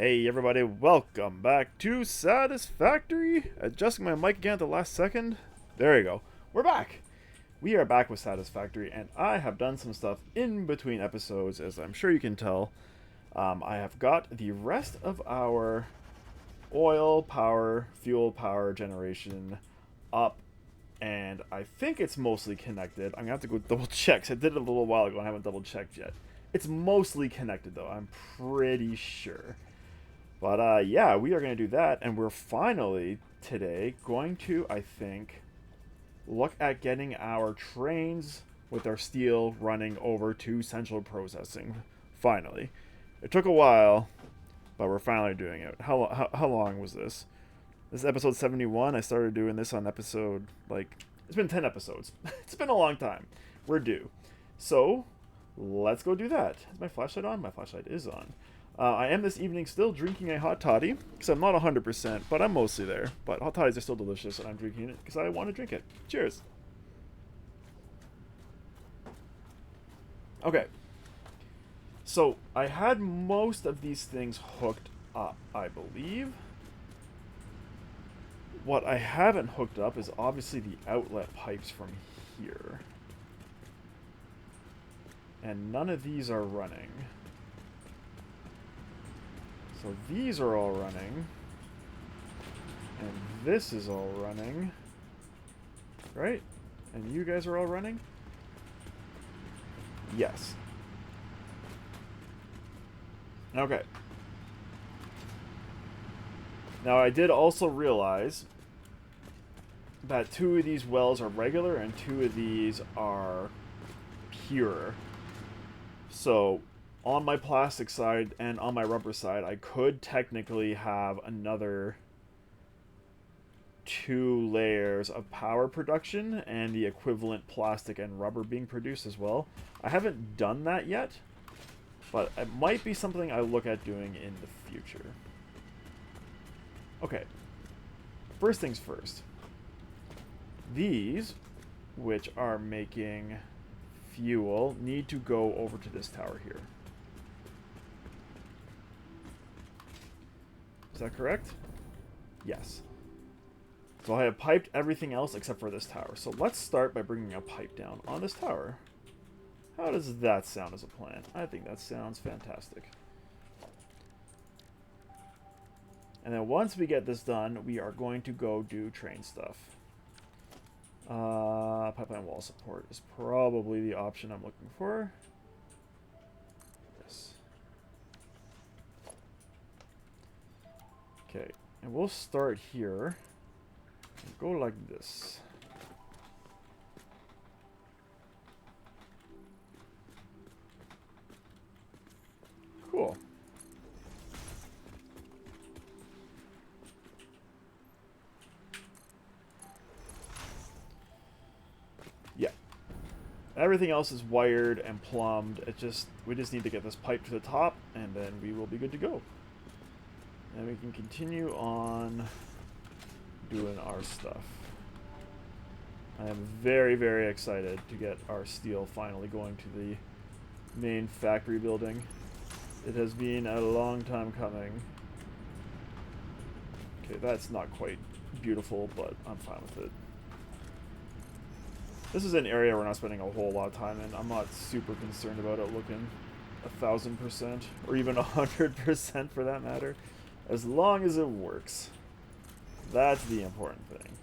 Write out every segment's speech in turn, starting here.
Hey everybody, welcome back to Satisfactory. Adjusting my mic again at the last second. There you go. We're back. We are back with Satisfactory, and I have done some stuff in between episodes, as I'm sure you can tell. I have got the rest of our oil power, fuel power generation up, and I think it's mostly connected. I'm gonna have to go double check. 'Cause I did it a little while ago and I haven't double checked yet. It's mostly connected though, I'm pretty sure. But yeah, we are going to do that, and we're finally, today, going to, I think, look at getting our trains with our steel running over to central processing. Finally. It took a while, but we're finally doing it. How long was this? This is episode 71. I started doing this on episode, it's been 10 episodes. It's been a long time. We're due. So, let's go do that. Is my flashlight on? My flashlight is on. I am this evening still drinking a hot toddy, because I'm not 100%, but I'm mostly there. But hot toddies are still delicious, and I'm drinking it because I want to drink it. Cheers. Okay. So, I had most of these things hooked up, I believe. What I haven't hooked up is obviously the outlet pipes from here. And none of these are running. So these are all running. And this is all running. Right? And you guys are all running? Yes. Okay. Now I did also realize that 2 of these wells are regular and 2 of these are pure. So on my plastic side and on my rubber side, I could technically have another 2 layers of power production and the equivalent plastic and rubber being produced as well. I haven't done that yet, but it might be something I look at doing in the future. Okay, first things first. These, which are making fuel, need to go over to this tower here. Is that correct? Yes. So I have piped everything else except for this tower. So let's start by bringing a pipe down on this tower. How does that sound as a plan? I think that sounds fantastic. And then once we get this done, we are going to go do train stuff. Pipeline wall support is probably the option I'm looking for. Yes. Okay, and we'll start here. And go like this. Cool. Yeah. Everything else is wired and plumbed. We just need to get this pipe to the top, and then we will be good to go. And we can continue on doing our stuff. I am very, very excited to get our steel finally going to the main factory building. It has been a long time coming. Okay, that's not quite beautiful, but I'm fine with it. This is an area we're not spending a whole lot of time in. I'm not super concerned about it looking 1,000%, or even 100% for that matter. As long as it works. That's the important thing.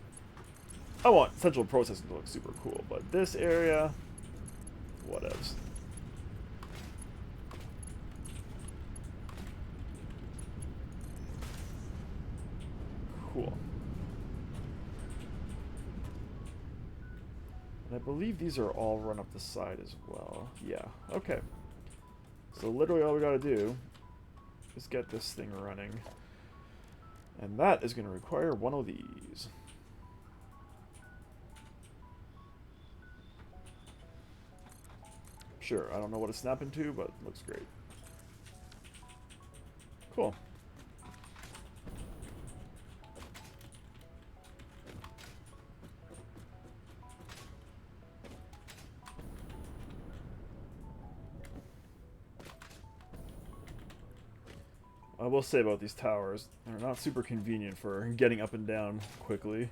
I want central processing to look super cool, but this area, whatevs. Cool. And I believe these are all run up the side as well. Yeah, okay. So literally all we gotta do is get this thing running. And that is going to require one of these. Sure, I don't know what to snap into, but it looks great. Cool. I will say about these towers, they're not super convenient for getting up and down quickly.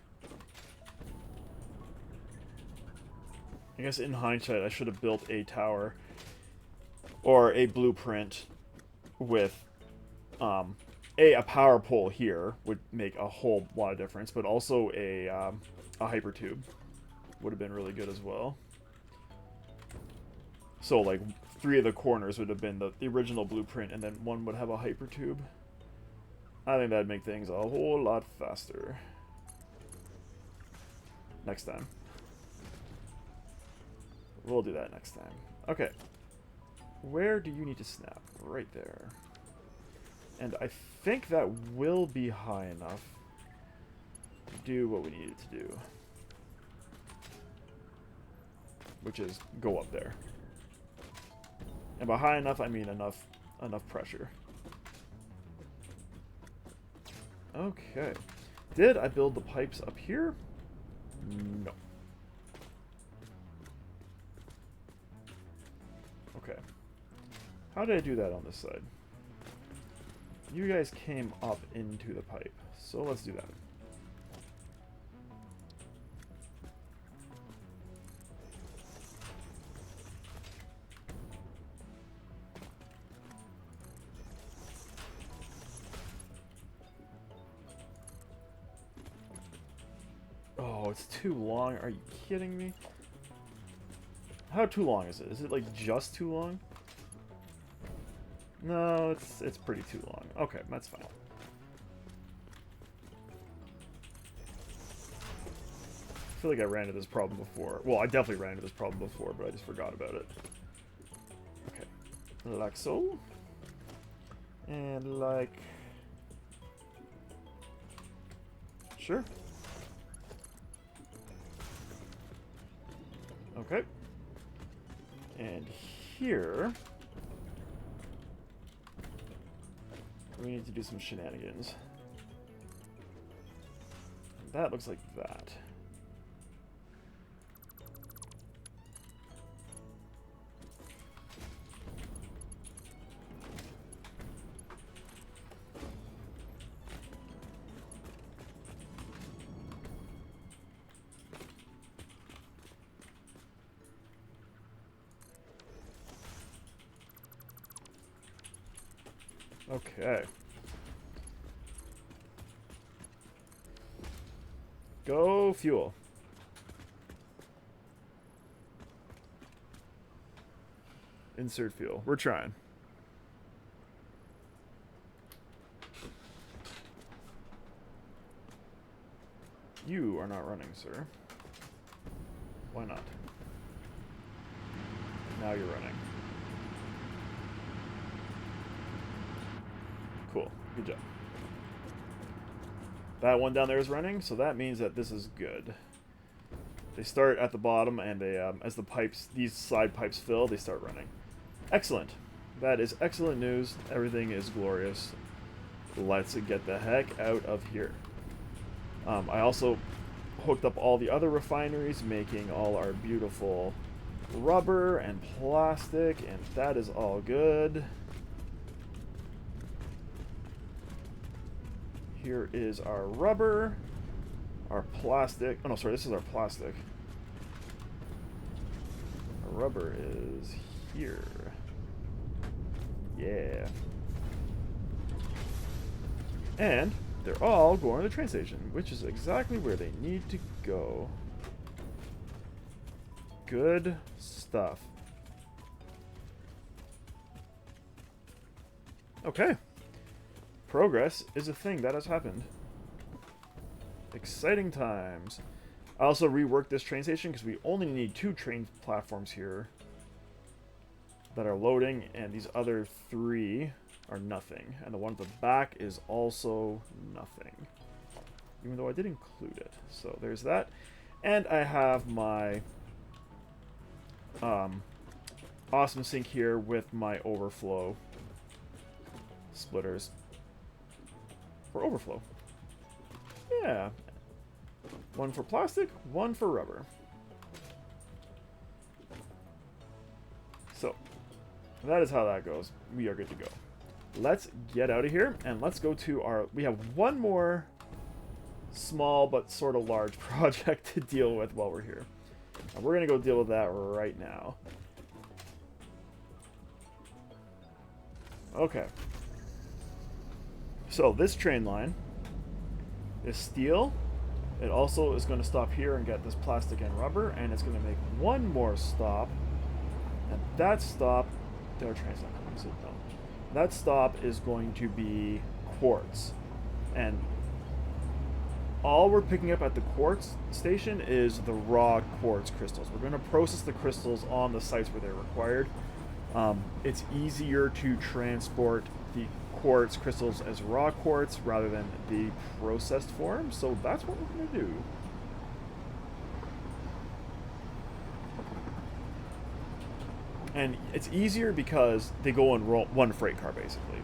I guess in hindsight, I should have built a tower or a blueprint with a power pole here would make a whole lot of difference, but also a hyper tube would have been really good as well. So like 3 of the corners would have been the original blueprint, and then 1 would have a hyper tube. I think that'd make things a whole lot faster. Next time. We'll do that next time. Okay. Where do you need to snap? Right there. And I think that will be high enough to do what we need it to do. Which is go up there. And by high enough, I mean enough pressure. Okay. Did I build the pipes up here? No. Okay. How did I do that on this side? You guys came up into the pipe, so let's do that. Oh, it's too long. Are you kidding me? How too long is it? Is it like just too long? No, it's pretty too long. Okay, that's fine. I feel like I ran into this problem before. Well, I definitely ran into this problem before, but I just forgot about it. Okay. Like so. And like... Sure. Okay. And here... we need to do some shenanigans. That looks like that. Okay. Go fuel. Insert fuel. We're trying. You are not running, sir. Why not? Now you're running. Cool. Good job. That one down there is running, so that means that this is good. They start at the bottom, and they, as the pipes, these side pipes fill, they start running. Excellent. That is excellent news. Everything is glorious. Let's get the heck out of here. I also hooked up all the other refineries, making all our beautiful rubber and plastic, and that is all good. Here is our rubber, our plastic. Oh no, sorry, this is our plastic. Our rubber is here. Yeah. And they're all going to the train station, which is exactly where they need to go. Good stuff. Okay. Progress is a thing that has happened. Exciting times. I also reworked this train station because we only need 2 train platforms here that are loading, and these other 3 are nothing. And the one at the back is also nothing. Even though I did include it. So there's that. And I have my awesome sink here with my overflow splitters. For overflow. Yeah. 1 for plastic, 1 for rubber. So, that is how that goes. We are good to go. let's get out of here and let's go to our... We have one more small but sort of large project to deal with while we're here. And we're going to go deal with that right now. Okay. So this train line is steel. It also is going to stop here and get this plastic and rubber, and it's going to make one more stop. And that stop... Their train's not coming, so no. That stop is going to be quartz. And all we're picking up at the quartz station is the raw quartz crystals. We're going to process the crystals on the sites where they're required. It's easier to transport the quartz crystals as raw quartz rather than the processed form, so that's what we're going to do. And it's easier because they go in one freight car, basically.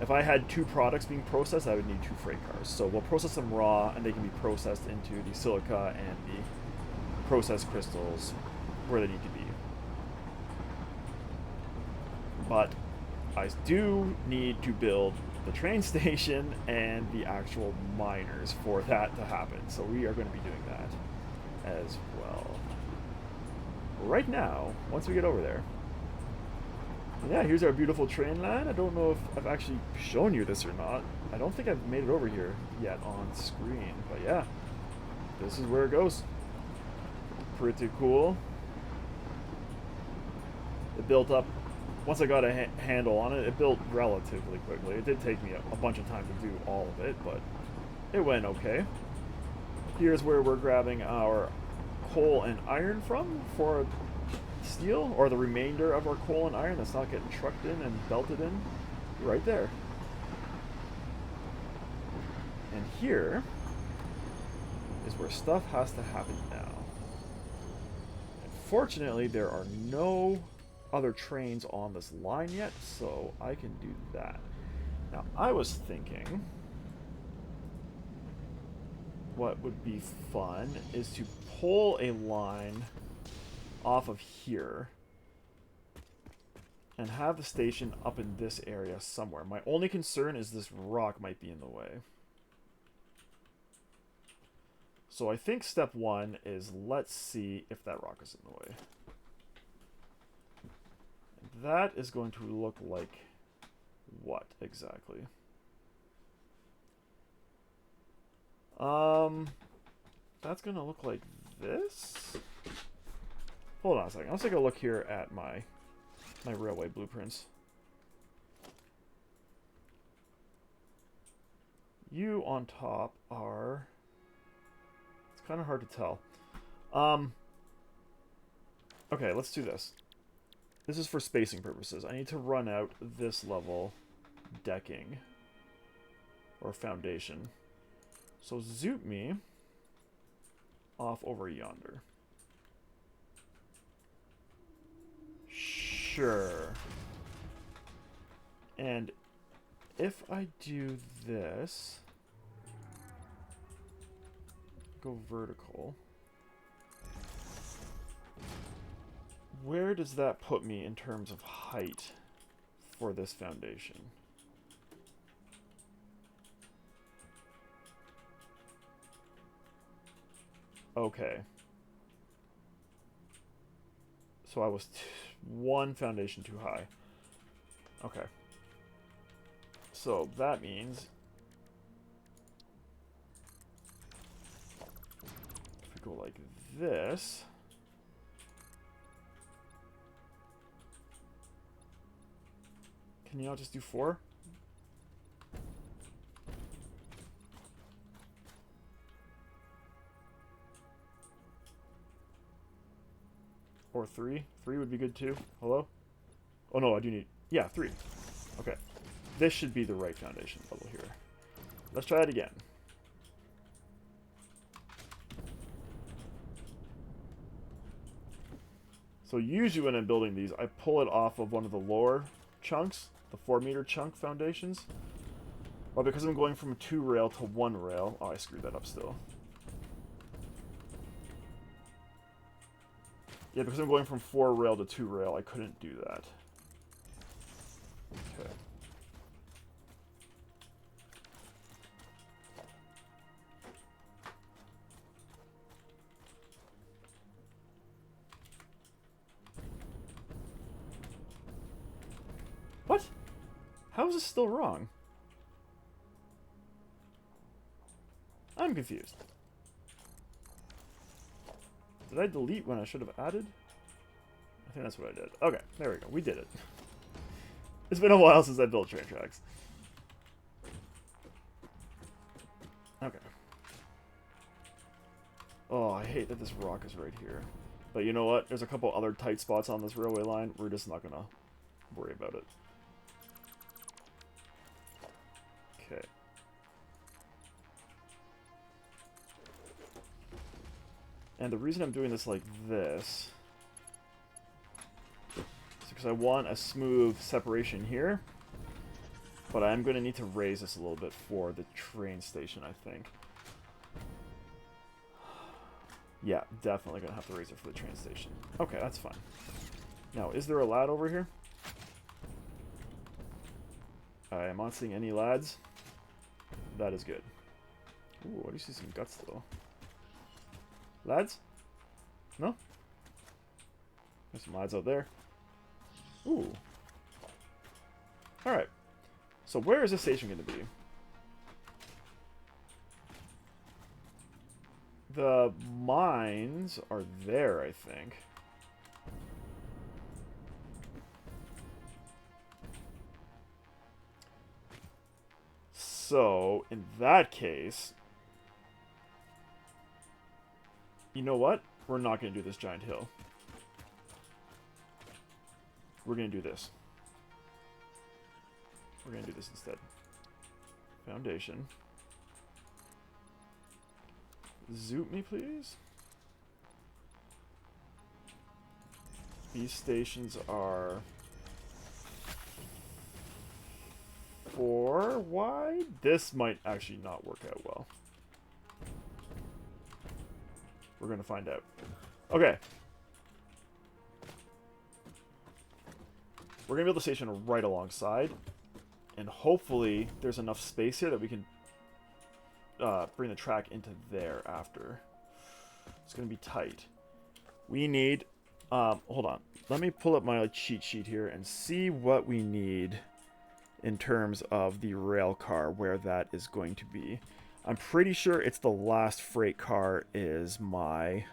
If I had two products being processed, I would need two freight cars. So we'll process them raw, and they can be processed into the silica and the processed crystals where they need to be. But I do need to build the train station and the actual miners for that to happen. So we are going to be doing that as well. Right now, once we get over there. Yeah, here's our beautiful train line. I don't know if I've actually shown you this or not. I don't think I've made it over here yet on screen. But yeah, this is where it goes. Pretty cool. It built up. Once I got a handle on it, it built relatively quickly. It did take me a bunch of time to do all of it, but it went okay. Here's where we're grabbing our coal and iron from for steel, or the remainder of our coal and iron that's not getting trucked in and belted in. Right there. And here is where stuff has to happen now. Unfortunately, there are no other trains on this line yet, so I can do that. Now, I was thinking what would be fun is to pull a line off of here and have the station up in this area somewhere. My only concern is this rock might be in the way. So I think step one is let's see if that rock is in the way. That is going to look like what exactly? That's going to look like this? Hold on a second. Let's take a look here at my railway blueprints. You on top are... It's kind of hard to tell. Okay, let's do this. This is for spacing purposes. I need to run out this level decking or foundation. So zoot me off over yonder. Sure. And if I do this, go vertical. Where does that put me in terms of height for this foundation? Okay. So I was one foundation too high. Okay. So that means if we go like this, can you not just do 4? Or 3? 3 would be good too. Hello? Oh no, I do need... Yeah, 3. Okay. This should be the right foundation level here. Let's try it again. So usually when I'm building these, I pull it off of one of the lower chunks, the 4-meter chunk foundations. But because I'm going from 2 rail to 1 rail... Oh, I screwed that up still. Yeah, because I'm going from 4 rail to 2 rail, I couldn't do that. Okay. How is this still wrong? I'm confused. Did I delete when I should have added? I think that's what I did. Okay, there we go. We did it. It's been a while since I built train tracks. Okay. Oh, I hate that this rock is right here. But you know what? There's a couple other tight spots on this railway line. We're just not gonna worry about it. Okay. And the reason I'm doing this like this is because I want a smooth separation here. But I'm going to need to raise this a little bit for the train station, I think. Yeah, definitely going to have to raise it for the train station. Okay, that's fine. Now, is there a lad over here? I am not seeing any lads. That is good. Ooh, I do see some guts, though. Lads? No? There's some lads out there. Ooh. Alright. So where is this station going to be? The mines are there, I think. So, in that case... You know what? We're not going to do this giant hill. We're going to do this. We're going to do this instead. Foundation. Zoop me, please. These stations are 4 wide. This might actually not work out well. We're going to find out. Okay. We're going to build the station right alongside. And hopefully there's enough space here that we can bring the track into there after. It's going to be tight. We need... hold on. Let me pull up my cheat sheet here and see what we need in terms of the rail car, where that is going to be. I'm pretty sure it's the last freight car is my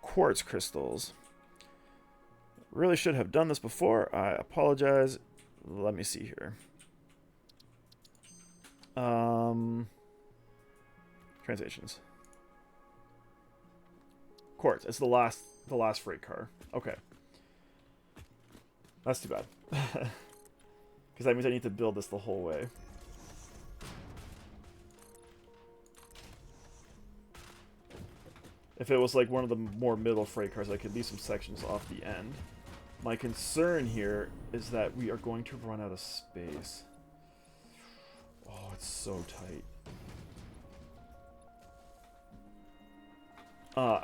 quartz crystals. Really should have done this before. I apologize. Let me see here. Translations. Quartz. It's the last freight car. Okay. That's too bad. Because that means I need to build this the whole way. If it was like one of the more middle freight cars, I could leave some sections off the end. My concern here is that we are going to run out of space. Oh, it's so tight.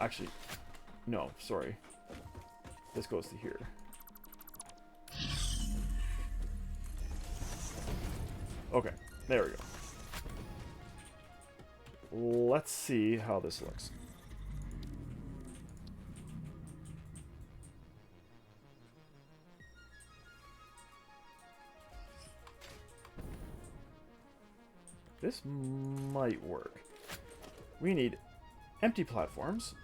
Actually, no, sorry. This goes to here. Okay, there we go. Let's see how this looks. This might work. We need empty platforms.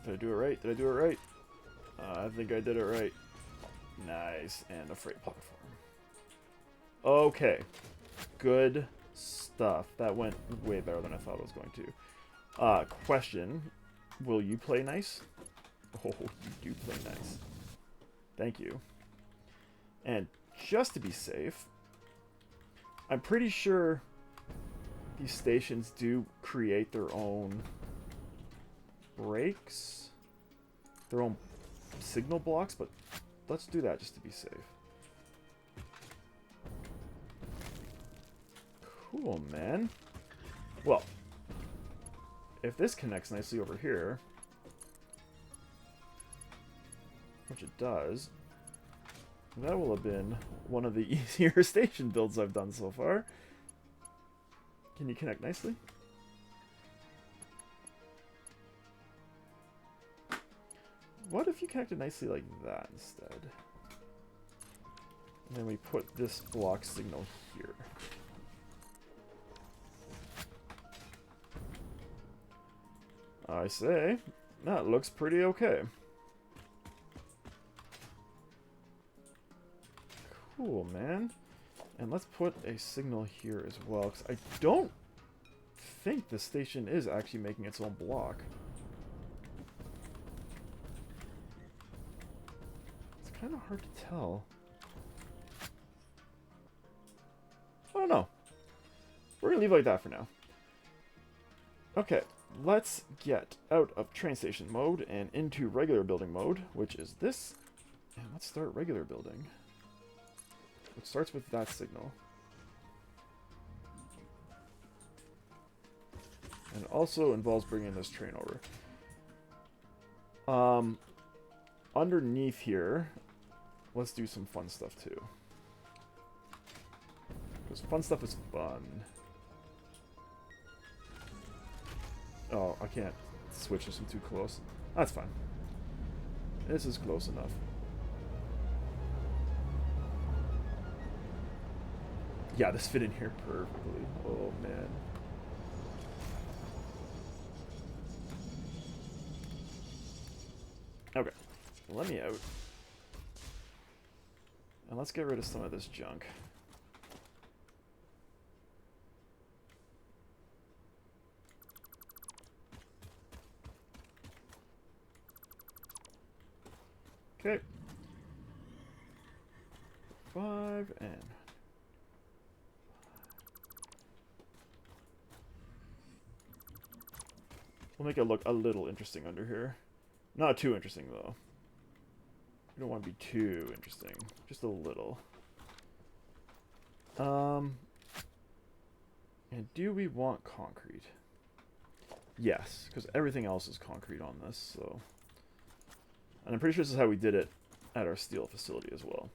Did I do it right? Did I do it right? I think I did it right. Nice. And a freight platform. Okay. Good stuff. That went way better than I thought it was going to. Question. Will you play nice? Oh, you do play nice. Thank you. And just to be safe, I'm pretty sure these stations do create their own breaks, their own signal blocks, but let's do that just to be safe. Cool, man. Well, if this connects nicely over here, which it does, that will have been one of the easier station builds I've done so far. Can you connect nicely? what if you connected nicely like that instead? And then we put this block signal here. I say, that looks pretty okay. Cool, man. And let's put a signal here as well, because I don't think the station is actually making its own block. It's kind of hard to tell. I don't know. We're going to leave it like that for now. Okay, let's get out of train station mode and into regular building mode, which is this. And let's start regular building. It starts with that signal. And it also involves bringing this train over. Underneath here, let's do some fun stuff too. Because fun stuff is fun. Oh, I can't switch this. I'm too close. That's fine. This is close enough. Yeah, this fit in here perfectly. Oh, man. Okay. Let me out. And let's get rid of some of this junk. Okay. 5 and... we'll make it look a little interesting under here. Not too interesting, though. We don't want to be too interesting. Just a little. And do we want concrete? Yes, because everything else is concrete on this, so... and I'm pretty sure this is how we did it at our steel facility as well.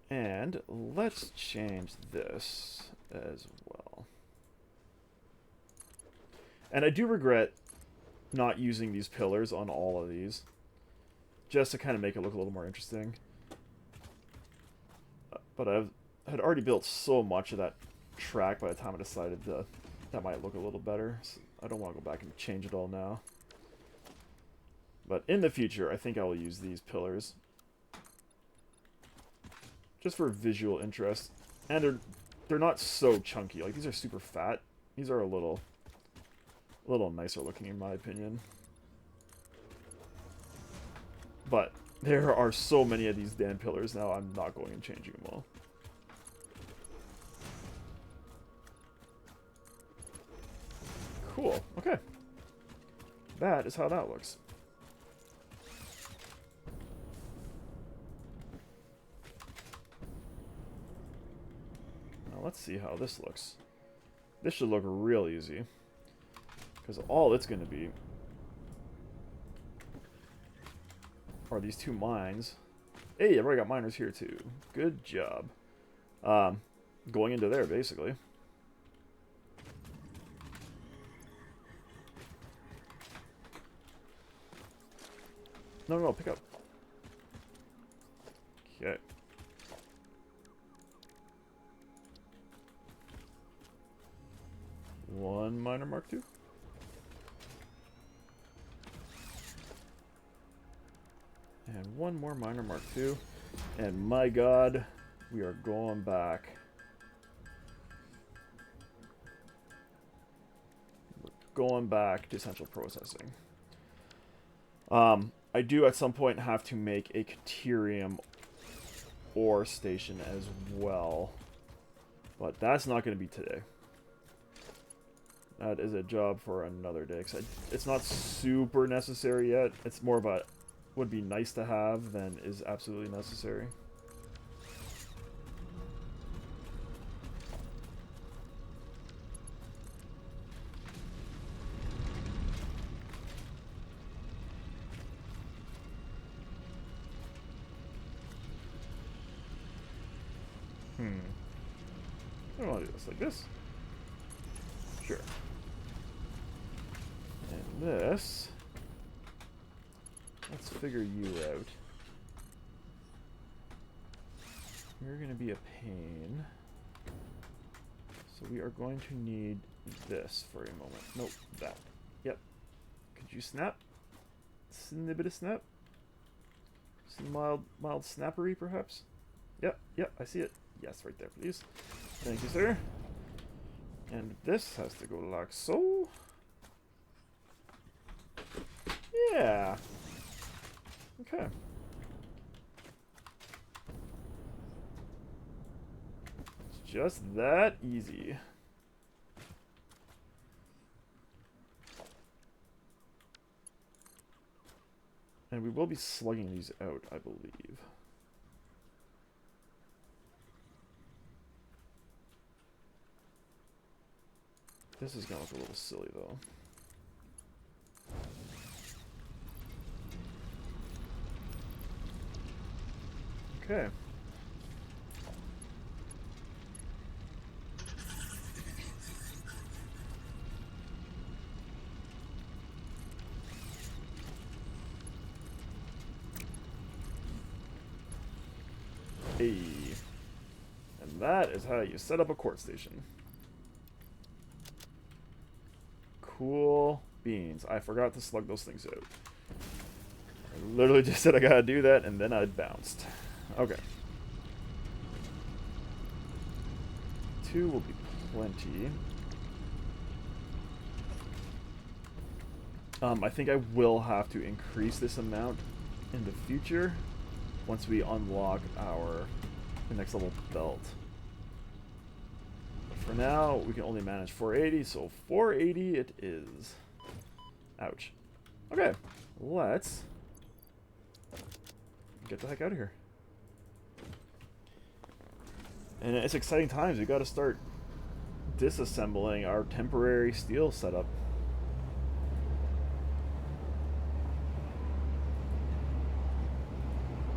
And let's change this as well. And I do regret not using these pillars on all of these, just to kind of make it look a little more interesting. But I had already built so much of that track by the time I decided that might look a little better. So I don't want to go back and change it all now. But in the future, I think I will use these pillars. Just for visual interest. And they're not so chunky. Like, these are super fat. These are a little nicer looking in my opinion. But there are so many of these damn pillars now, I'm not going and changing them all. Cool, okay. That is how that looks. Now let's see how this looks. This should look real easy. Because all it's going to be are these two mines. Hey, I've already got miners here too. Good job. Going into there, basically. No, pick up. Okay. One miner mark 2. And one more miner mark 2. And my god, we are going back. We're going back to central processing. I do at some point have to make a Caterium ore station as well. But that's not going to be today. That is a job for another day. 'Cause it's not super necessary yet. It's more of a would be nice to have than is absolutely necessary. I don't want to do this like this. Sure. And this Let's figure you out. You're going to be a pain. So we are going to need this for a moment. Nope, that. Yep. Could you snap? Snippet of snap? Some mild snappery, perhaps? Yep, I see it. Yes, right there, please. Thank you, sir. And this has to go like so. Yeah. Okay. It's just that easy. And we will be slugging these out, I believe. This is going to look a little silly, though. Okay. Hey. And that is how you set up a court station. Cool beans. I forgot to slug those things out. I literally just said I gotta do that, and then I bounced. Okay. 2 will be plenty. I think I will have to increase this amount in the future once we unlock the next level belt. But for now, we can only manage 480, so 480 it is. Ouch. Okay, let's get the heck out of here. And it's exciting times. We got to start disassembling our temporary steel setup.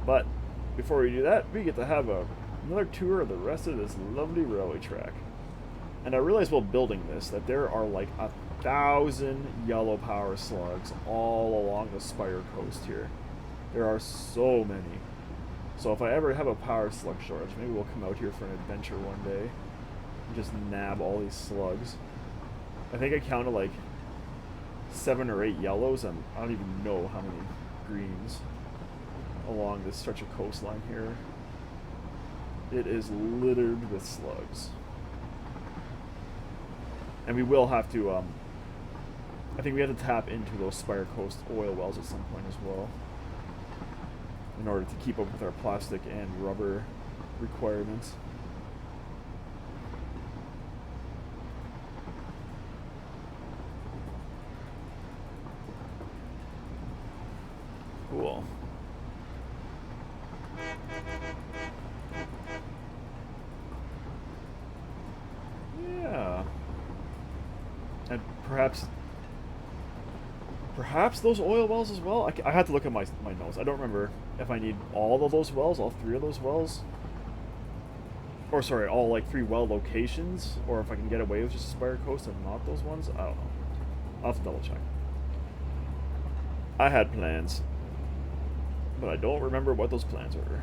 But before we do that, we get to have another tour of the rest of this lovely railway track. And I realized while building this that there are like 1,000 yellow power slugs all along the Spire coast here. There are so many. So if I ever have a power slug shortage, maybe we'll come out here for an adventure one day and just nab all these slugs. I think I counted like 7 or 8 yellows, and I don't even know how many greens along this stretch of coastline here. It is littered with slugs. And we will have to, I think we have to tap into those Spire Coast oil wells at some point as well, in order to keep up with our plastic and rubber requirements. Cool. Yeah. And perhaps those oil wells as well? I had to look at my notes. I don't remember if I need all of those wells, all 3 of those wells. Or sorry, all like 3 well locations, or if I can get away with just Spire Coast and not those ones. I don't know. I'll have to double check. I had plans, but I don't remember what those plans were.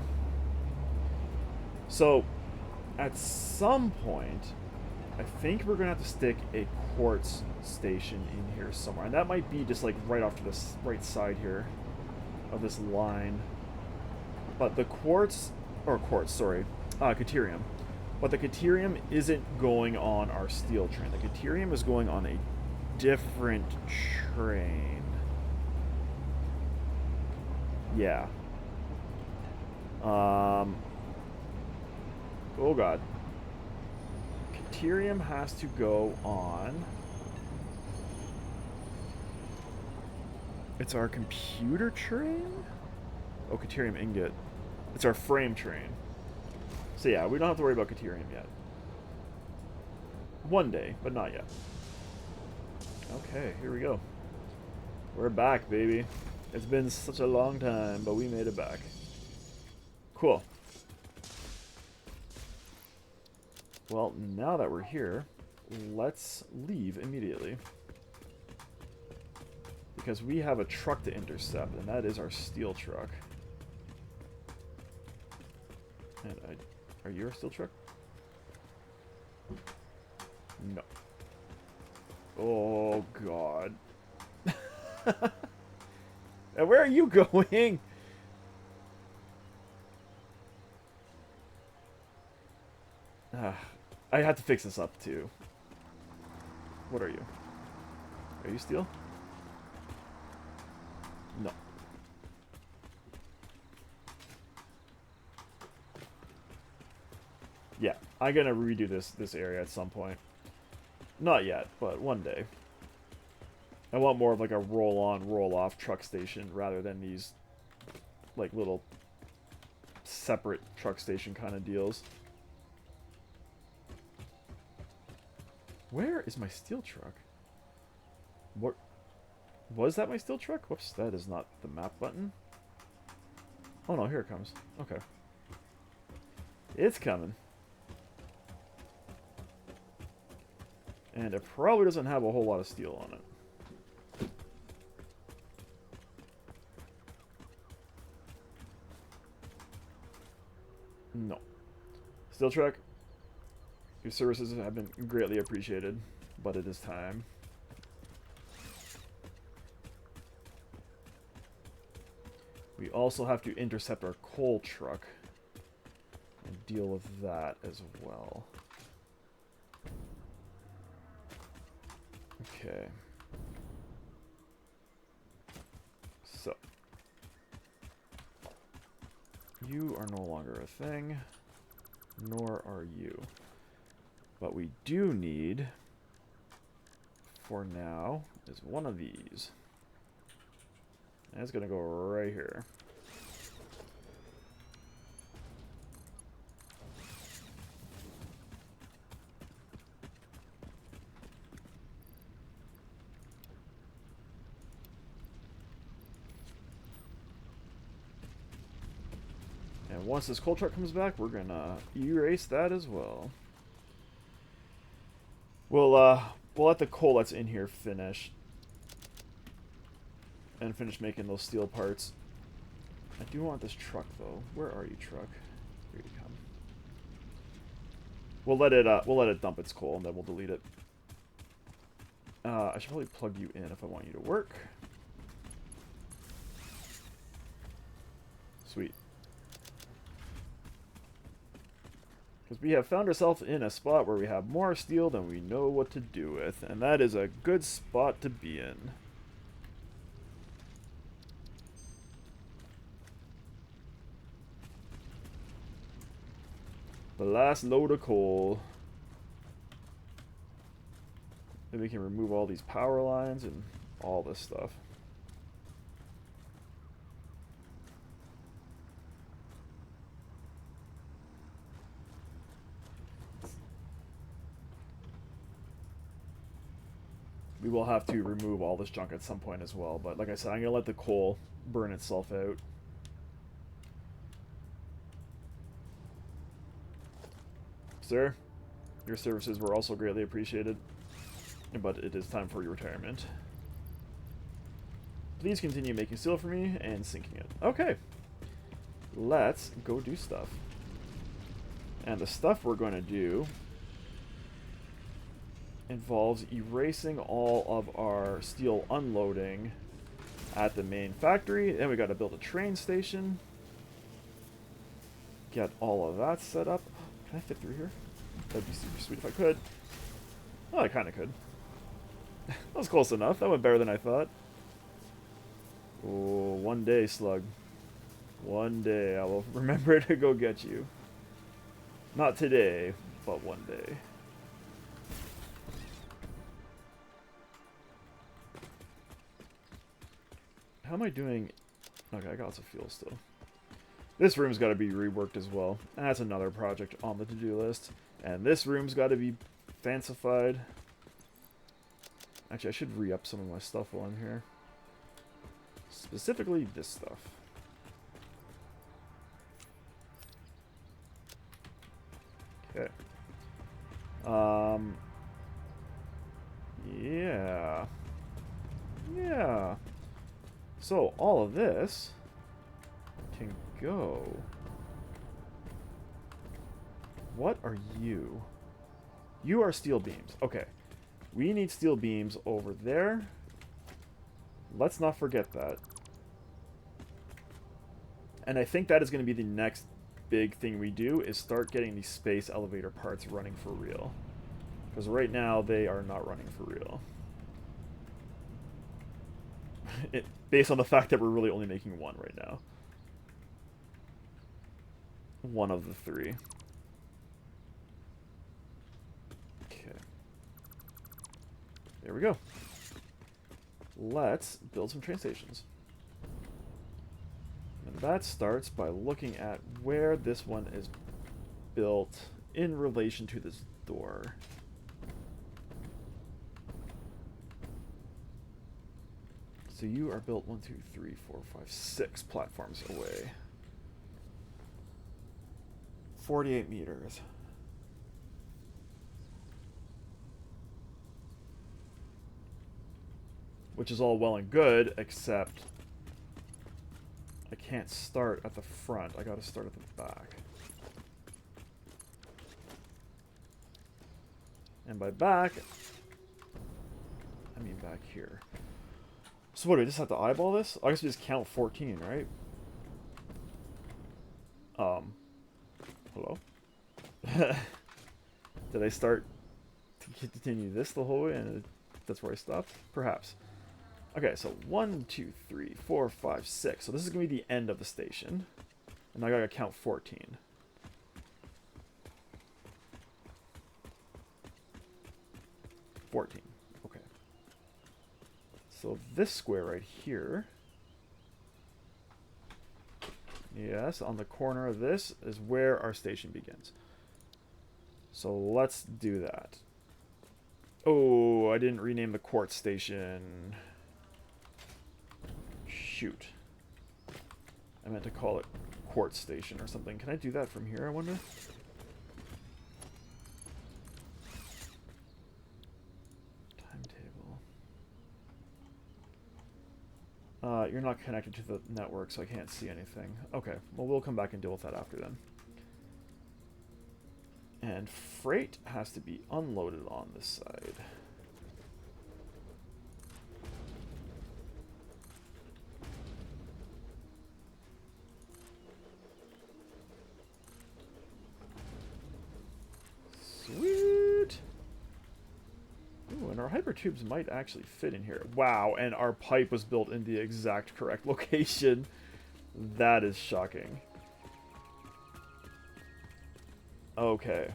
So, at some point, I think we're gonna have to stick a quartz station in here somewhere, and that might be just like right off to the right side here of this line. But the Caterium. But the Caterium isn't going on our steel train. The Caterium is going on a different train. Yeah. Oh god. Caterium has to go on. It's our computer train? Oh, Caterium ingot. It's our frame train. So yeah, we don't have to worry about Caterium yet. One day, but not yet. Okay, here we go. We're back, baby. It's been such a long time, but we made it back. Cool. Well, now that we're here, let's leave immediately. because we have a truck to intercept, and that is our steel truck. And are you a steel truck? No. Oh, God. And where are you going? I had to fix this up, too. What are you? Are you steel? No. Yeah, I'm gonna redo this area at some point. Not yet, but one day. I want more of like a roll-on, roll-off truck station rather than these like little separate truck station kind of deals. Where is my steel truck? What? Was that my steel truck? Whoops, that is not the map button. Oh no, here it comes. Okay. It's coming. And it probably doesn't have a whole lot of steel on it. No. Steel truck, your services have been greatly appreciated, but it is time. We also have to intercept our coal truck and deal with that as well. Okay. So. You are no longer a thing, nor are you. But we do need, for now, is one of these. And it's going to go right here. And once this coal truck comes back, we're going to erase that as well. We'll let the coal that's in here finish. And finish making those steel parts. I do want this truck, though. Where are you, truck? Here you come. We'll let it dump its coal, and then we'll delete it. I should probably plug you in if I want you to work. Sweet. Because we have found ourselves in a spot where we have more steel than we know what to do with, and that is a good spot to be in. The last load of coal. Then we can remove all these power lines and all this stuff. We will have to remove all this junk at some point as well, but like I said, I'm going to let the coal burn itself out. Sir, your services were also greatly appreciated, but it is time for your retirement. Please continue making steel for me and sinking it. Okay, let's go do stuff. And the stuff we're going to do involves erasing all of our steel unloading at the main factory. Then we got to build a train station. Get all of that set up. Can I fit through here? That'd be super sweet if I could. Well, I kind of could. That was close enough. That went better than I thought. Oh, one day, Slug. One day I will remember to go get you. Not today, but one day. How am I doing? Okay, I got some fuel still. This room's got to be reworked as well. That's another project on the to-do list. And this room's got to be fancified. Actually, I should re-up some of my stuff while I'm here. Specifically this stuff. Okay. Yeah. Yeah. So all of this can go. What are you? You are steel beams. Okay. We need steel beams over there. Let's not forget that. And I think that is going to be the next big thing we do, is start getting these space elevator parts running for real. Because right now, they are not running for real. Based on the fact that we're really only making one right now. One of the three. Okay. There we go. Let's build some train stations. And that starts by looking at where this one is built in relation to this door. So you are built 1, 2, 3, 4, 5, 6 platforms away. 48 meters. Which is all well and good, except I can't start at the front. I gotta start at the back. And by back, I mean back here. So what, do we just have to eyeball this? I guess we just count 14, right? Hello? Did I start to continue this the whole way and that's where I stopped? Perhaps. Okay, so 1, 2, 3, 4, 5, 6. So this is going to be the end of the station. And I gotta count 14. Okay. So this square right here. Yes, on the corner of this is where our station begins. So let's do that. Oh, I didn't rename the quartz station. Shoot. I meant to call it quartz station or something. Can I do that from here, I wonder? Timetable. You're not connected to the network, so I can't see anything. Okay, well, we'll come back and deal with that after then. And freight has to be unloaded on this side. Sweet! Ooh, and our hypertubes might actually fit in here. Wow, and our pipe was built in the exact correct location. That is shocking. Okay.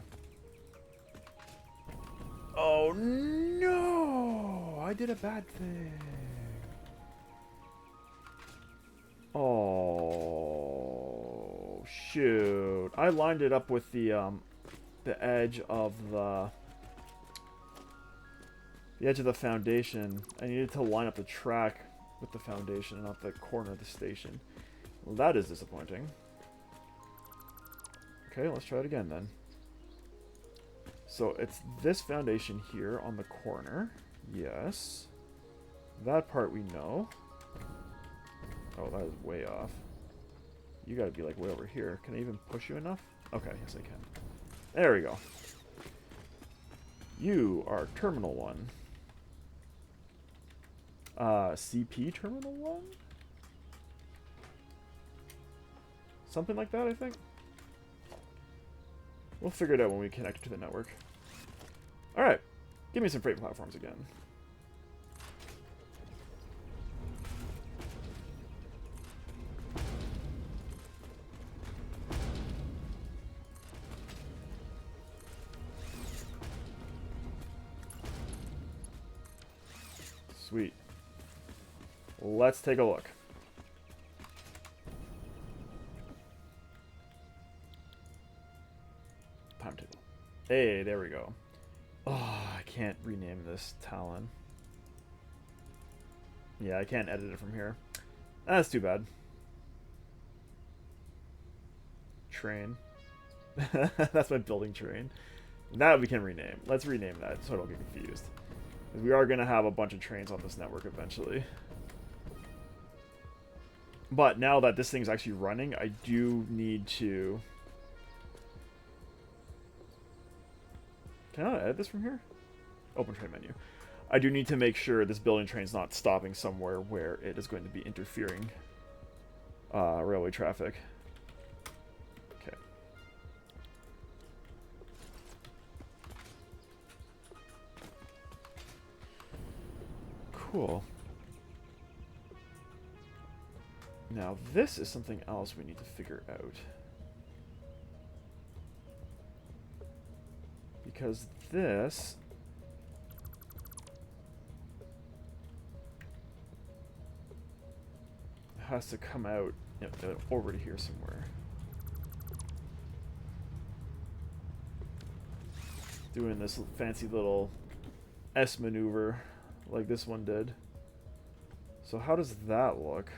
Oh no! I did a bad thing. Oh shoot! I lined it up with the edge of the edge of the foundation. I needed to line up the track with the foundation and not the corner of the station. Well, that is disappointing. Okay, let's try it again then. So it's this foundation here on the corner. Yes. That part we know. Oh, that is way off. You gotta be like way over here. Can I even push you enough? Okay, yes I can. There we go. You are Terminal 1. CP Terminal 1? Something like that, I think. We'll figure it out when we connect to the network. Alright. Give me some freight platforms again. Sweet. Let's take a look. Timetable. Hey, there we go. Oh, I can't rename this Talon. Yeah, I can't edit it from here. That's too bad. Train. That's my building train. That we can rename. Let's rename that so I don't get confused. We are going to have a bunch of trains on this network eventually. But now that this thing's actually running, I do need to... Can I edit this from here? Open train menu. I do need to make sure this building train's not stopping somewhere where it is going to be interfering railway traffic. Okay. Cool. Now this is something else we need to figure out. Because this... has to come out over to here somewhere. Doing this fancy little S maneuver like this one did. So how does that look?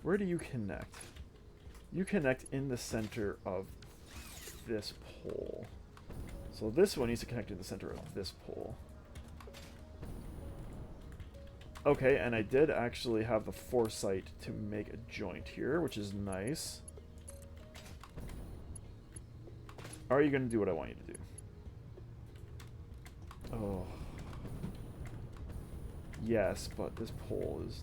Where do you connect? You connect in the center of this pole. So this one needs to connect in the center of this pole. Okay, and I did actually have the foresight to make a joint here, which is nice. Are you going to do what I want you to do? Oh. Yes, but this pole is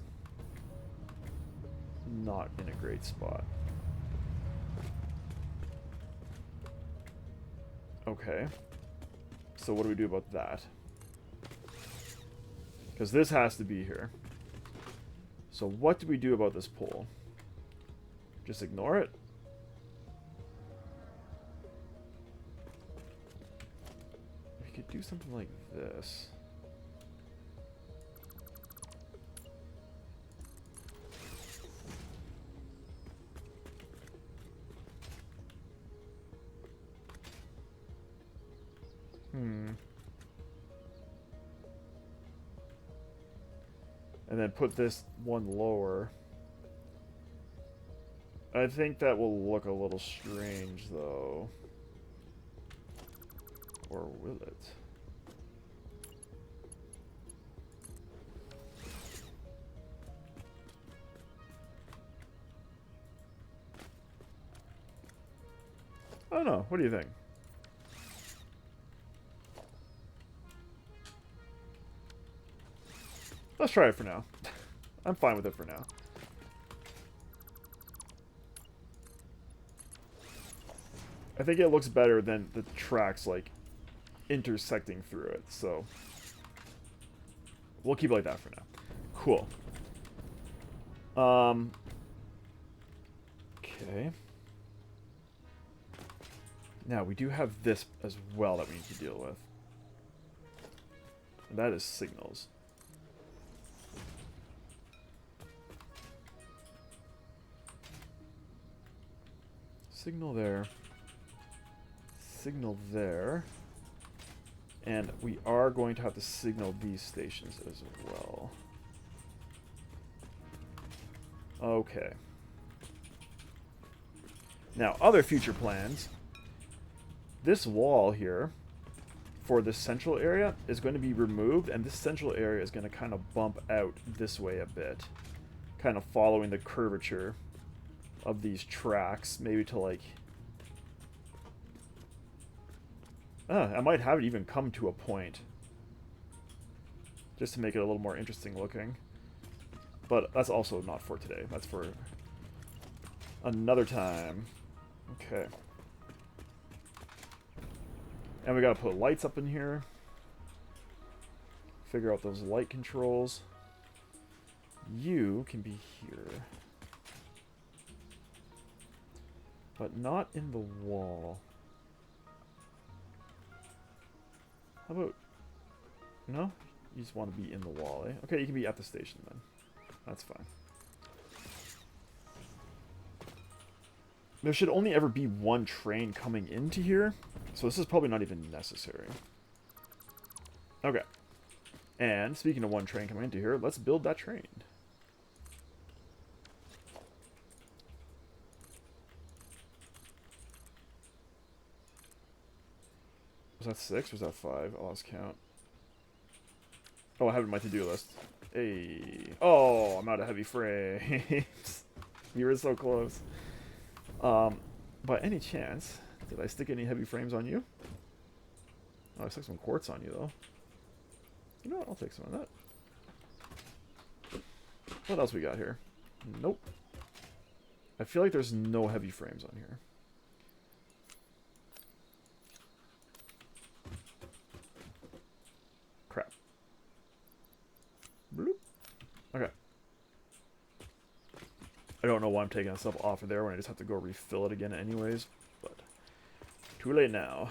not in a great spot. Okay. So what do we do about that? Because this has to be here. So what do we do about this pole? Just ignore it? We could do something like this. And then put this one lower. I think that will look a little strange, though. Or will it? I don't know. What do you think? Let's try it for now. I'm fine with it for now. I think it looks better than the tracks, like, intersecting through it, so... we'll keep it like that for now. Cool. Okay. Now, we do have this as well that we need to deal with. And that is signals. Signal there. Signal there. And we are going to have to signal these stations as well. Okay. Now, other future plans. This wall here, for this central area, is going to be removed, and this central area is going to kind of bump out this way a bit. Kind of following the curvature of these tracks, maybe to like... I might have it even come to a point. Just to make it a little more interesting looking. But that's also not for today. That's for another time. Okay. And we gotta put lights up in here. Figure out those light controls. You can be here. But not in the wall. How about... No? You just want to be in the wall, eh? Okay, you can be at the station then. That's fine. There should only ever be one train coming into here, so this is probably not even necessary. Okay. And speaking of one train coming into here, let's build that train. Was that 6 or was that 5? I lost count. Oh, I have it on my to-do list. Hey. Oh, I'm out of heavy frames. You were so close. By any chance, did I stick any heavy frames on you? Oh, I stuck some quartz on you, though. You know what? I'll take some of that. What else we got here? Nope. I feel like there's no heavy frames on here. Crap. Bloop. Okay. I don't know why I'm taking that stuff off of there when I just have to go refill it again anyways, but too late now.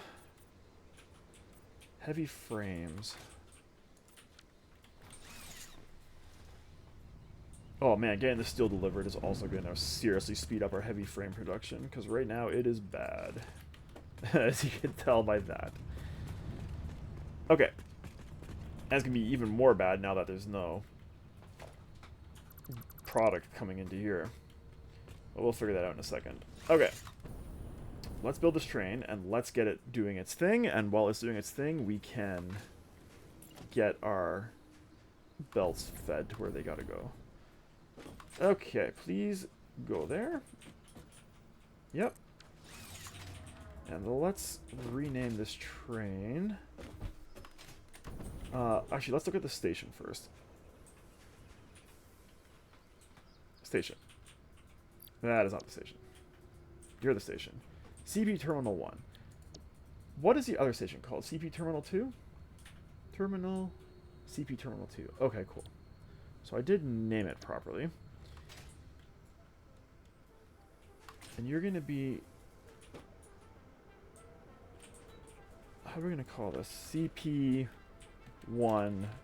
Heavy frames. Oh man, getting the steel delivered is also going to seriously speed up our heavy frame production, because right now it is bad. As you can tell by that. Okay. And it's going to be even more bad now that there's no product coming into here. But we'll figure that out in a second. Okay. Let's build this train, and let's get it doing its thing, and while it's doing its thing, we can get our belts fed to where they gotta go. Okay, please go there. Yep. And let's rename this train. Actually, let's look at the station first. Station. That is not the station. You're the station. CP Terminal 1. What is the other station called? CP Terminal 2? Terminal... CP Terminal 2. Okay, cool. So I did name it properly. And you're going to be... How are we going to call this? CP1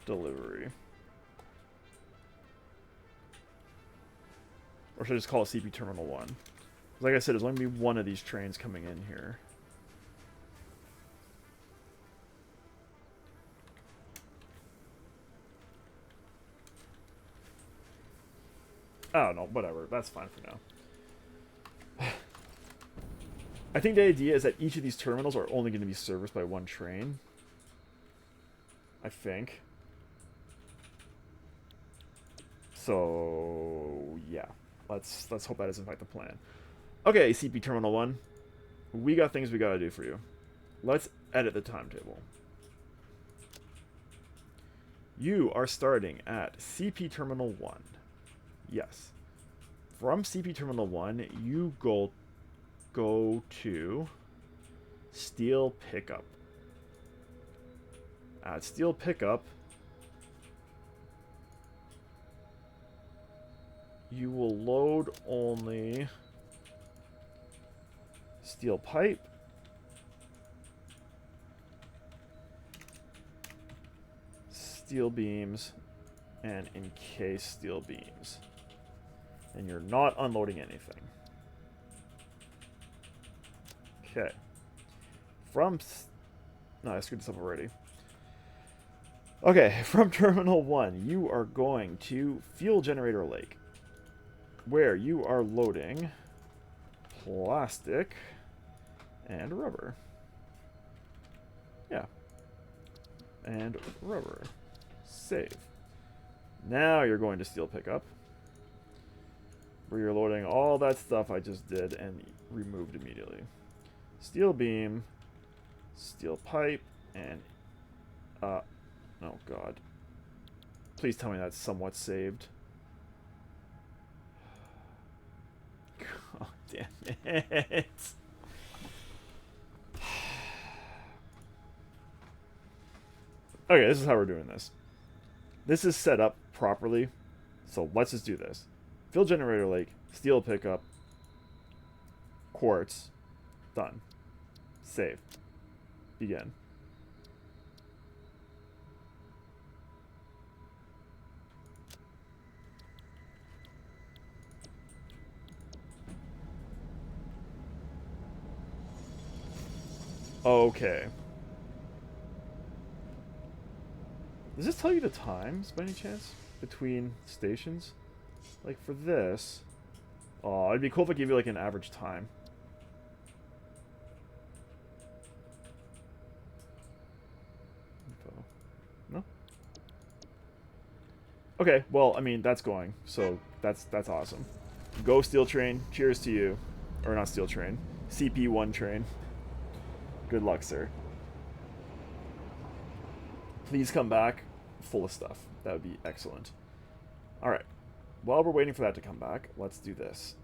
delivery. Or should I just call it CP Terminal 1? Like I said, there's only going to be one of these trains coming in here. I don't know, whatever. That's fine for now. I think the idea is that each of these terminals are only going to be serviced by one train. I think. So, yeah. Let's hope that is in fact the plan. Okay, CP Terminal 1. We got things we gotta do for you. Let's edit the timetable. You are starting at CP Terminal 1. Yes. From CP Terminal 1, you go to Steel Pickup. At Steel Pickup, you will load only steel pipe, steel beams, and encased steel beams. And you're not unloading anything. Okay. No, I screwed this up already. Okay, from Terminal 1, you are going to Fuel Generator Lake, where you are loading plastic and rubber. Yeah. And rubber. Save. Now you're going to Steel Pickup, where you're loading all that stuff I just did and removed immediately. Steel beam, steel pipe, and oh god. Please tell me that's somewhat saved. God damn it. Okay, this is how we're doing this. This is set up properly, so let's just do this. Fuel Generator Lake, Steel Pickup, Quartz, done. Save. Begin. Okay. Does this tell you the times, by any chance? Between stations? Like, for this... Oh, it'd be cool if I gave you, like, an average time. Info. No? Okay, well, I mean, that's going, so that's awesome. Go Steel Train. Cheers to you. Or not Steel Train. CP1 Train. Good luck, sir. Please come back full of stuff. That would be excellent. Alright. While we're waiting for that to come back, let's do this.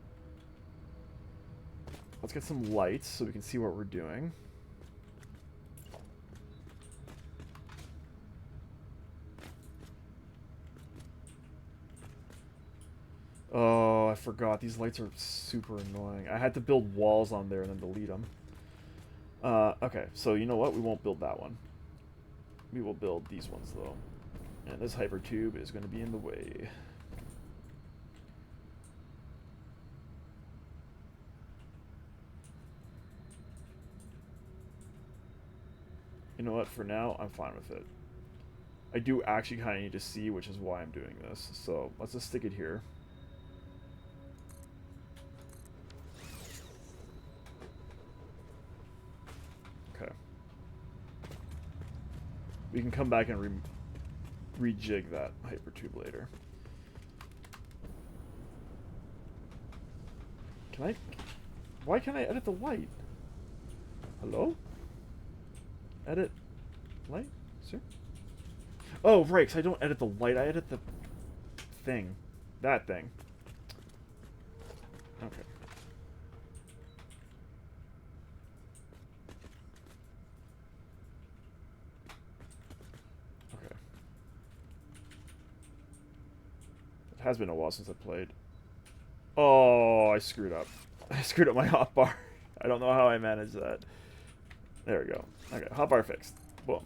Let's get some lights so we can see what we're doing. Oh, I forgot. These lights are super annoying. I had to build walls on there and then delete them. Okay, so you know what? We won't build that one. We will build these ones, though. And this hyper tube is going to be in the way. You know what? For now, I'm fine with it. I do actually kind of need to see, which is why I'm doing this. So let's just stick it here. Okay. We can come back and rejig that hypertube later. Can I... Why can't I edit the light? Hello? Edit light? Sir? Oh, right, because I don't edit the light, I edit the thing. That thing. Okay. Okay. It has been a while since I played. Oh, I screwed up. I screwed up my hotbar. I don't know how I managed that. There we go. Okay, hotbar fixed. Boom.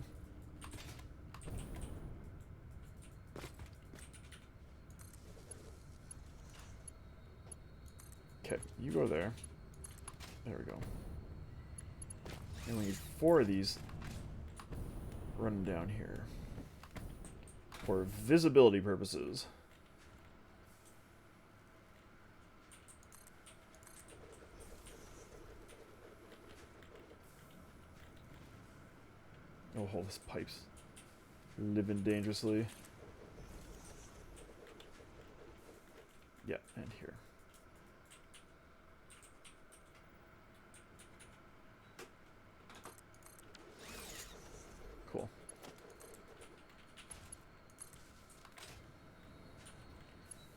Okay, you go there. There we go. And we need 4 of these running down here. For visibility purposes. Oh, this pipe's living dangerously. Yeah, and here. Cool.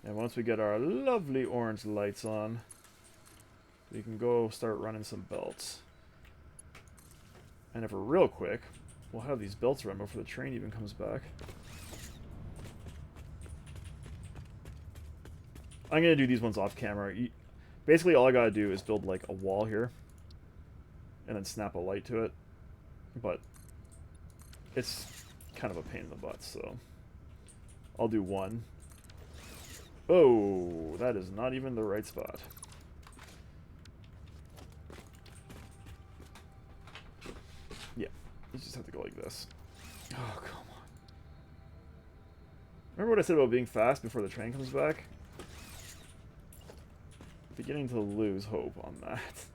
And once we get our lovely orange lights on, we can go start running some belts. And if we're real quick, we'll have these belts run before the train even comes back. I'm going to do these ones off camera. Basically, all I got to do is build like a wall here. And then snap a light to it. But it's kind of a pain in the butt, so I'll do one. Oh, that is not even the right spot. Yeah, you just have to go like this. Oh, come on. Remember what I said about being fast before the train comes back? Beginning to lose hope on that.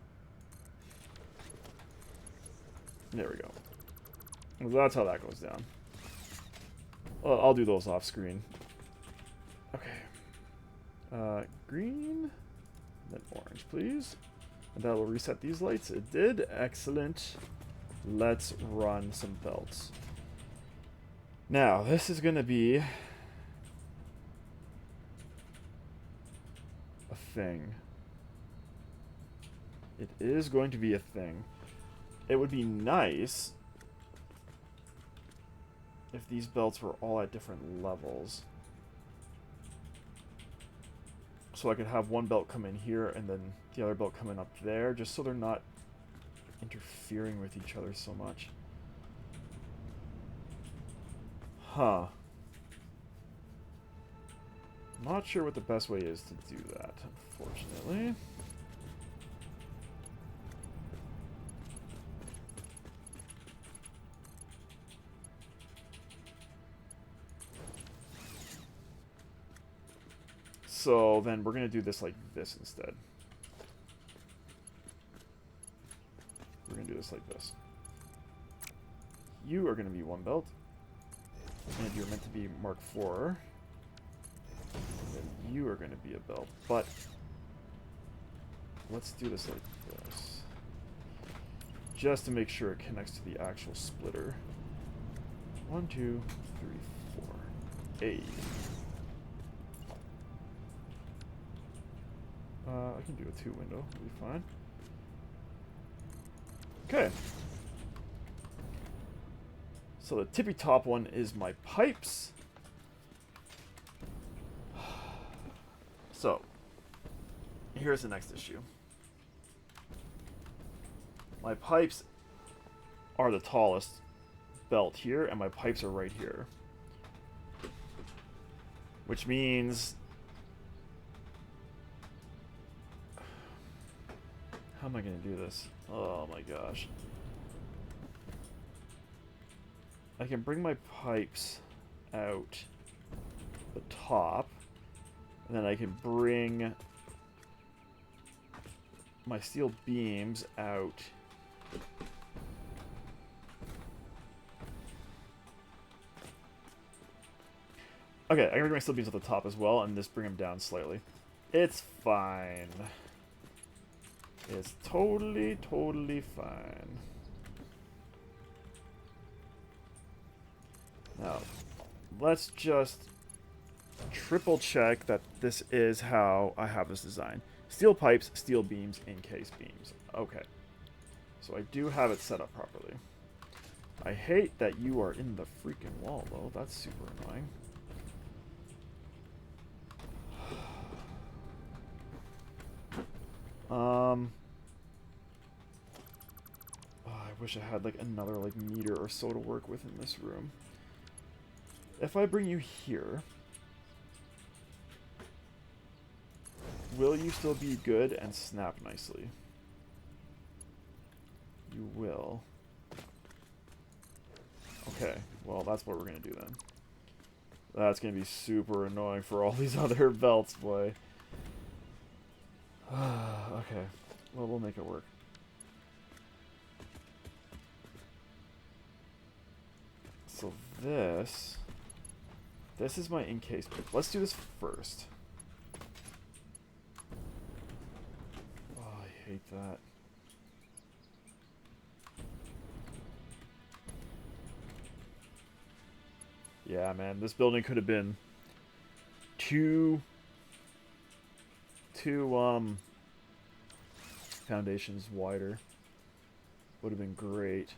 There we go. Well, that's how that goes down. Well, I'll do those off screen. Okay. Green. Then orange, please. And that will reset these lights. It did. Excellent. Let's run some belts. Now, this is going to be a thing. It is going to be a thing. It would be nice if these belts were all at different levels. So I could have one belt come in here and then the other belt come in up there, just so they're not interfering with each other so much. Huh. Not sure what the best way is to do that, unfortunately. So then we're going to do this like this instead. We're going to do this like this. You are going to be one belt. And you're meant to be Mark 4. then you are going to be a belt. But let's do this like this. Just to make sure it connects to the actual splitter. 1, 2, 3, 4. 8. I can do a 2 window. It'll be fine. Okay. So the tippy top one is my pipes. So, here's the next issue. My pipes are the tallest belt here, and my pipes are right here. Which means... How am I going to do this? Oh my gosh. I can bring my pipes out the top, and then I can bring my steel beams out okay, I can bring my steel beams at the top as well and just bring them down slightly. It's fine. It's totally fine. Now, let's just triple check that this is how I have this design. Steel pipes, steel beams, encased beams. Okay. So I do have it set up properly. I hate that you are in the freaking wall, though. That's super annoying. I wish I had like another like meter or so to work with in this room. If I bring you here, will you still be good and snap nicely? You will. Okay, well that's what we're gonna do then. That's gonna be super annoying for all these other belts, boy. Okay, well we'll make it work. So this is my encased pipe. Let's do this first. Oh, I hate that. Yeah, man, this building could have been two foundations wider. Would have been great.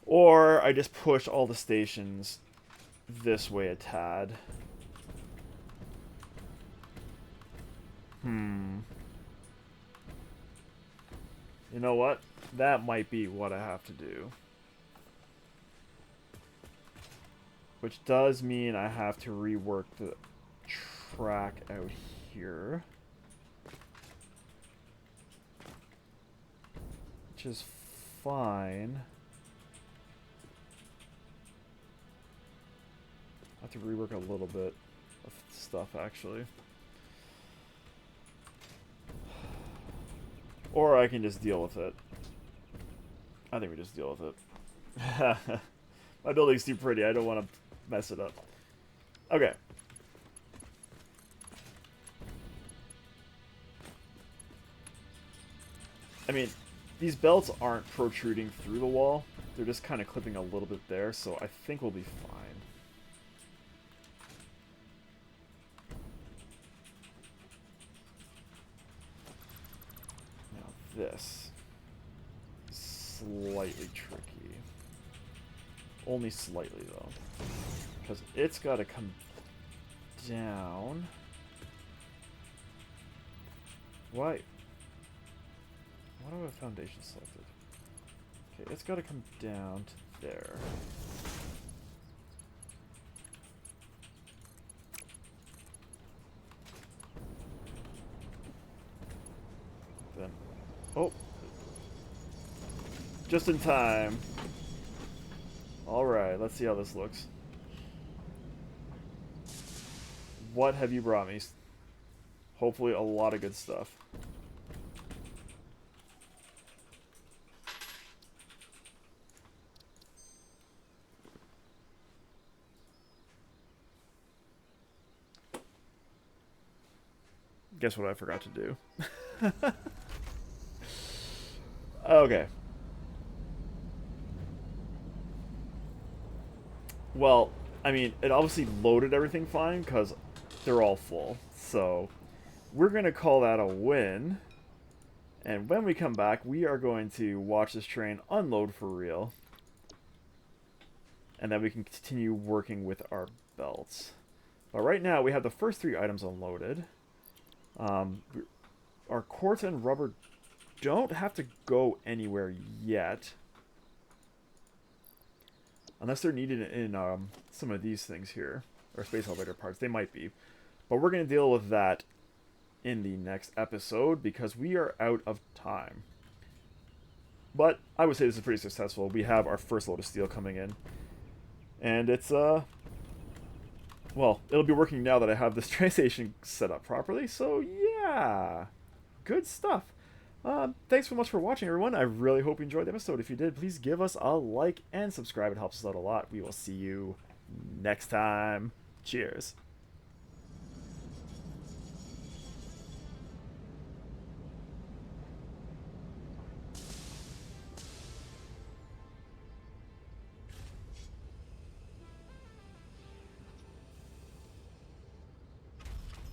Or I just push all the stations this way a tad. You know what? That might be what I have to do. Which does mean I have to rework the track out here. Which is fine. I have to rework a little bit of stuff, actually. Or I can just deal with it. I think we just deal with it. My building's too pretty. I don't want to mess it up. Okay. I mean, these belts aren't protruding through the wall. They're just kind of clipping a little bit there, so I think we'll be fine. This is slightly tricky. Only slightly, though. Because it's got to come down. Why? Why do I have foundation selected? Okay, it's got to come down to there. Then... Oh! Just in time. Alright, let's see how this looks. What have you brought me? Hopefully a lot of good stuff. guess what I forgot to do? Okay. Well, I mean, it obviously loaded everything fine because they're all full. So we're going to call that a win. And when we come back, we are going to watch this train unload for real. And then we can continue working with our belts. But right now, we have the first 3 items unloaded. Our quartz and rubber don't have to go anywhere yet. Unless they're needed in some of these things here. Or space elevator parts. They might be. But we're going to deal with that in the next episode because we are out of time. But I would say this is pretty successful. We have our first load of steel coming in. And it's, well, it'll be working now that I have this train station set up properly. So, yeah. Good stuff. Thanks so much for watching, everyone. I really hope you enjoyed the episode. If you did, please give us a like and subscribe. It helps us out a lot. We will see you next time. Cheers.